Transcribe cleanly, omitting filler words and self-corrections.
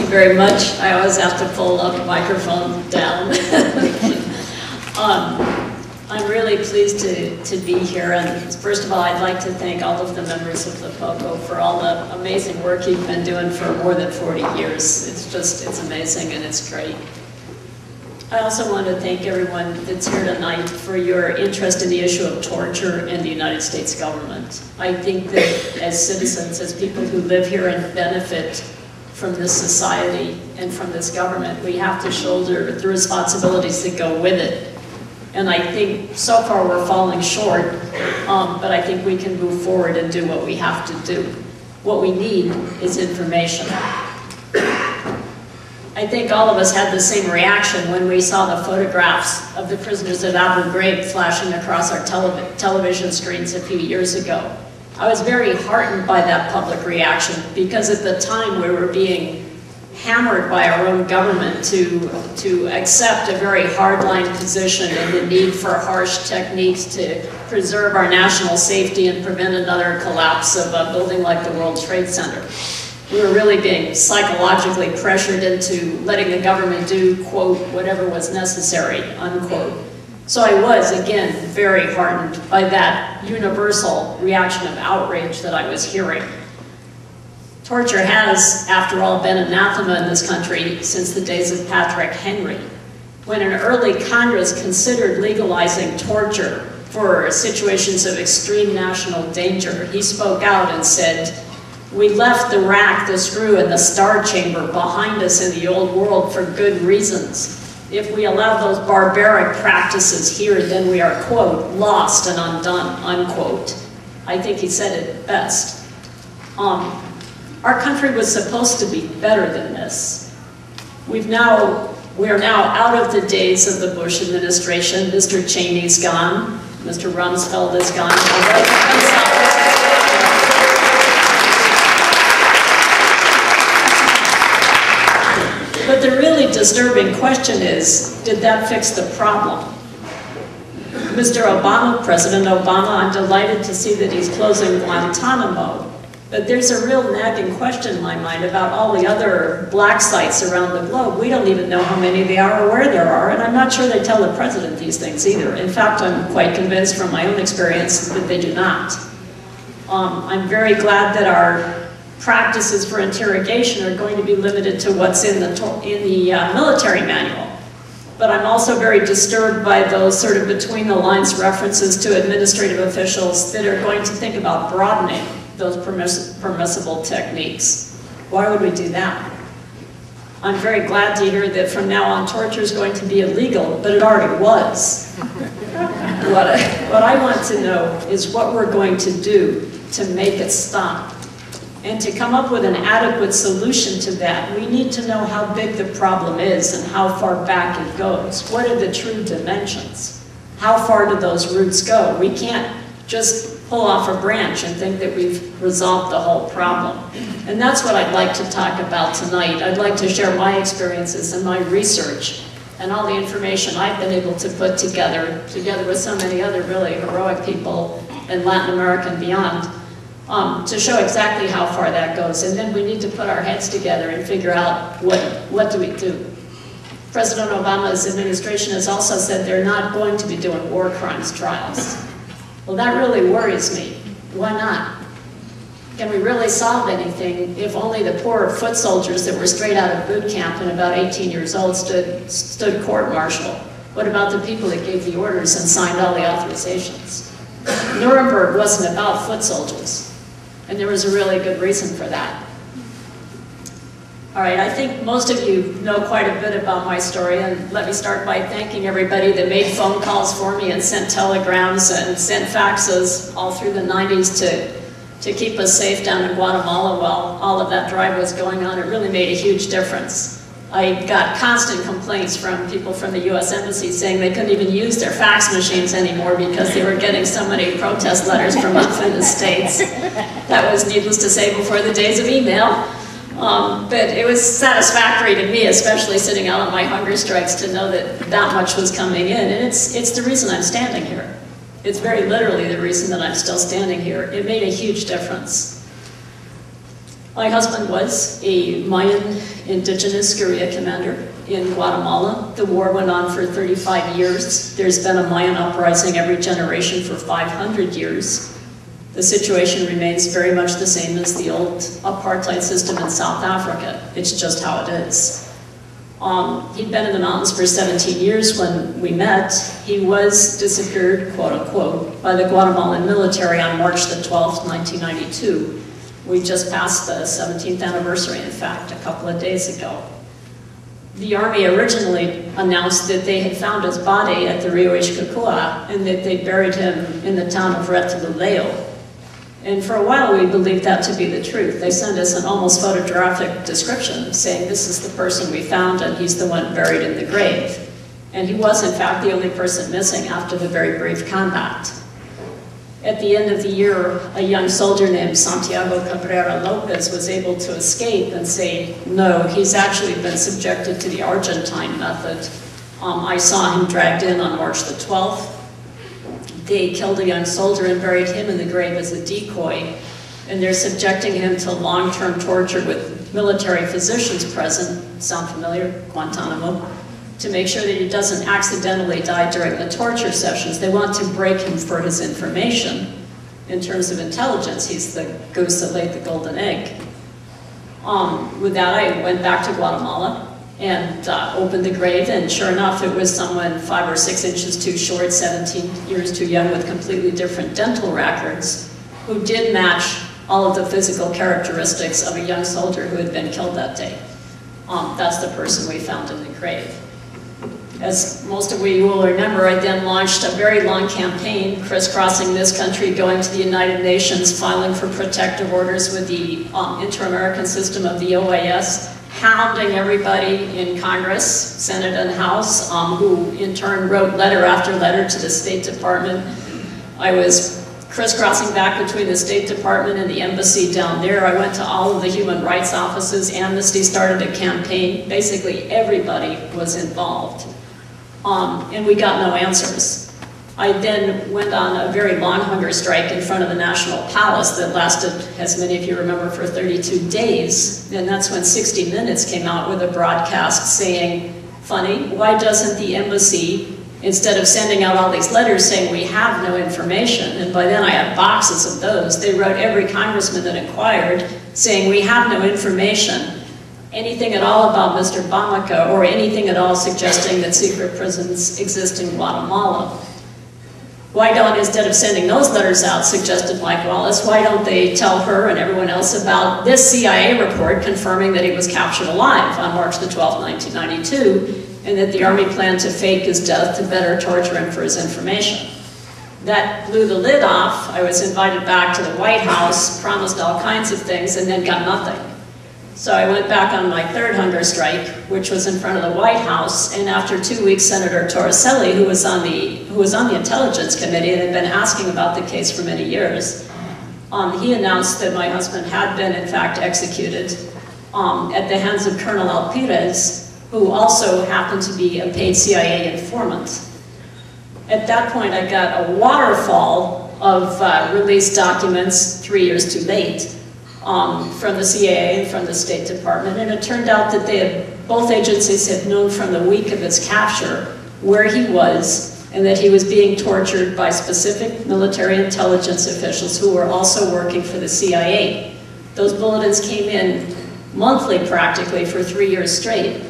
very much. I always have to pull the microphone down. I'm really pleased to be here, and first of all, I'd like to thank all of the members of LEPOCO for all the amazing work you've been doing for more than 40 years. It's amazing and it's great. I also want to thank everyone that's here tonight for your interest in the issue of torture in the United States government. I think that as citizens, as people who live here and benefit from this society and from this government, we have to shoulder the responsibilities that go with it. And I think so far we're falling short, but I think we can move forward and do what we have to do. What we need is information. I think all of us had the same reaction when we saw the photographs of the prisoners at Abu Ghraib flashing across our television screens a few years ago. I was very heartened by that public reaction because at the time we were being hammered by our own government to accept a very hardline position and the need for harsh techniques to preserve our national safety and prevent another collapse of a building like the World Trade Center. We were really being psychologically pressured into letting the government do, quote, whatever was necessary, unquote. So I was, again, very heartened by that universal reaction of outrage that I was hearing. Torture has, after all, been anathema in this country since the days of Patrick Henry. When an early Congress considered legalizing torture for situations of extreme national danger, he spoke out and said, "We left the rack, the screw, and the star chamber behind us in the old world for good reasons. If we allow those barbaric practices here, then we are, quote, lost and undone," unquote. I think he said it best. Our country was supposed to be better than this. We are now out of the days of the Bush administration. Mr. Cheney's gone. Mr. Rumsfeld is gone. But the really disturbing question is, did that fix the problem? Mr. Obama, President Obama, I'm delighted to see that he's closing Guantanamo. But there's a real nagging question in my mind about all the other black sites around the globe. We don't even know how many there are or where there are, and I'm not sure they tell the president these things either. In fact, I'm quite convinced from my own experience that they do not. I'm very glad that our practices for interrogation are going to be limited to what's in the military manual. But I'm also very disturbed by those sort of between the lines references to administrative officials that are going to think about broadening those permissible techniques. Why would we do that? I'm very glad to hear that from now on torture is going to be illegal, but it already was. What I want to know is what we're going to do to make it stop. And to come up with an adequate solution to that, we need to know how big the problem is and how far back it goes. What are the true dimensions? How far do those roots go? We can't just pull off a branch and think that we've resolved the whole problem. And that's what I'd like to talk about tonight. I'd like to share my experiences and my research and all the information I've been able to put together with so many other really heroic people in Latin America and beyond, to show exactly how far that goes. And then we need to put our heads together and figure out what do we do. President Obama's administration has also said they're not going to be doing war crimes trials. Well, that really worries me. Why not? Can we really solve anything if only the poor foot soldiers that were straight out of boot camp and about 18 years old stood court-martial? What about the people that gave the orders and signed all the authorizations? Nuremberg wasn't about foot soldiers, and there was a really good reason for that. All right, I think most of you know quite a bit about my story, and let me start by thanking everybody that made phone calls for me and sent telegrams and sent faxes all through the 90s to keep us safe down in Guatemala while all of that drive was going on. It really made a huge difference. I got constant complaints from people from the US Embassy saying they couldn't even use their fax machines anymore because they were getting so many protest letters from up in the States. That was, needless to say, before the days of email. But it was satisfactory to me, especially sitting out on my hunger strikes, to know that that much was coming in. And it's the reason I'm standing here. It's very literally the reason that I'm still standing here. It made a huge difference. My husband was a Mayan indigenous guerrilla commander in Guatemala. The war went on for 35 years. There's been a Mayan uprising every generation for 500 years. The situation remains very much the same as the old apartheid system in South Africa. It's just how it is. He'd been in the mountains for 17 years when we met. He was disappeared, quote unquote, by the Guatemalan military on March the 12th, 1992. We just passed the 17th anniversary, in fact, a couple of days ago. The Army originally announced that they had found his body at the Rio Ichikakua and that they buried him in the town of Retaluleo. And for a while we believed that to be the truth. They sent us an almost photographic description saying this is the person we found and he's the one buried in the grave. And he was in fact the only person missing after the very brief combat. At the end of the year, a young soldier named Santiago Cabrera Lopez was able to escape and say, no, he's actually been subjected to the Argentine method. I saw him dragged in on March the 12th. They killed a young soldier and buried him in the grave as a decoy, and they're subjecting him to long-term torture with military physicians present, sound familiar, Guantanamo, to make sure that he doesn't accidentally die during the torture sessions. They want to break him for his information. In terms of intelligence, he's the goose that laid the golden egg. With that, I went back to Guatemala and opened the grave, and sure enough, it was someone 5 or 6 inches too short, 17 years too young, with completely different dental records, who did match all of the physical characteristics of a young soldier who had been killed that day. That's the person we found in the grave. As most of you will remember, I then launched a very long campaign crisscrossing this country, going to the United Nations, filing for protective orders with the Inter-American system of the OAS, hounding everybody in Congress, Senate and House, who in turn wrote letter after letter to the State Department. I was crisscrossing back between the State Department and the embassy down there. I went to all of the human rights offices. Amnesty started a campaign. Basically everybody was involved. And we got no answers. I then went on a very long hunger strike in front of the National Palace that lasted, as many of you remember, for 32 days. And that's when 60 Minutes came out with a broadcast saying, funny, why doesn't the embassy, instead of sending out all these letters saying we have no information, and by then I had boxes of those, they wrote every congressman that inquired saying we have no information, anything at all about Mr. Bamako, or anything at all suggesting that secret prisons exist in Guatemala. Why don't, instead of sending those letters out, suggested Mike Wallace, why don't they tell her and everyone else about this CIA report confirming that he was captured alive on March the 12th, 1992, and that the Army planned to fake his death to better torture him for his information. That blew the lid off. I was invited back to the White House, promised all kinds of things, and then got nothing. So I went back on my third hunger strike, which was in front of the White House, and after 2 weeks, Senator Torricelli, who was on the Intelligence Committee and had been asking about the case for many years, he announced that my husband had been, in fact, executed at the hands of Colonel Alpirez, who also happened to be a paid CIA informant. At that point, I got a waterfall of released documents 3 years too late from the CIA and from the State Department, and it turned out that both agencies had known from the week of his capture where he was and that he was being tortured by specific military intelligence officials who were also working for the CIA. Those bulletins came in monthly practically for 3 years straight.